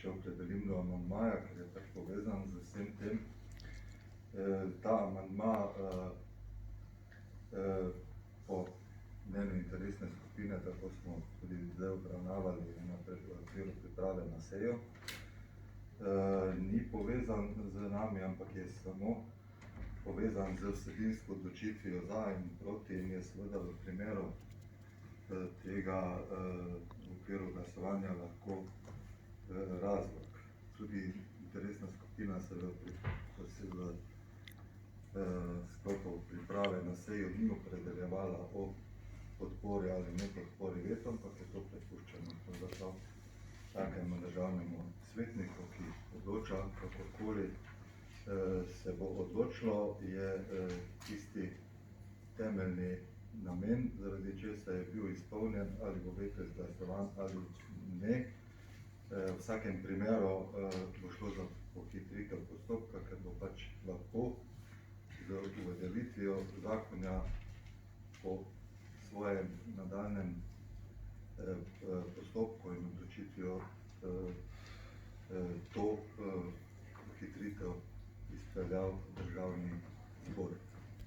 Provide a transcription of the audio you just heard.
še opredelim do amandmaja, ker je pač povezan z vsem tem. Ta amandma po mnenju interesne skupine, tako smo tudi zdaj obravnavali na okviru priprave na sejo, ni povezan z nami, ampak je samo povezan z vsebinsko odločitvijo za in proti in je seveda v primeru tega v okviru glasovanja lahko razlog. Tudi interesna skupina se v sklopu priprave na sejo ni opredeljevala o podpori ali ne podpori vetu, ampak je to prepuščeno pravzaprav takemu državnemu svetniku, ki odloča, kakorkoli se bo odločilo, je tisti temeljni namen, zaradi česa je bil izpolnjen, ali bo veto izglasovan ali ne. V vsakem primeru bo šlo za pohitritev postopka, ker bo pač lahko z uveljavitvijo zakona po svojem nadaljnjem postopku in odločitvijo to pohitritev izpeljal Državni zbor.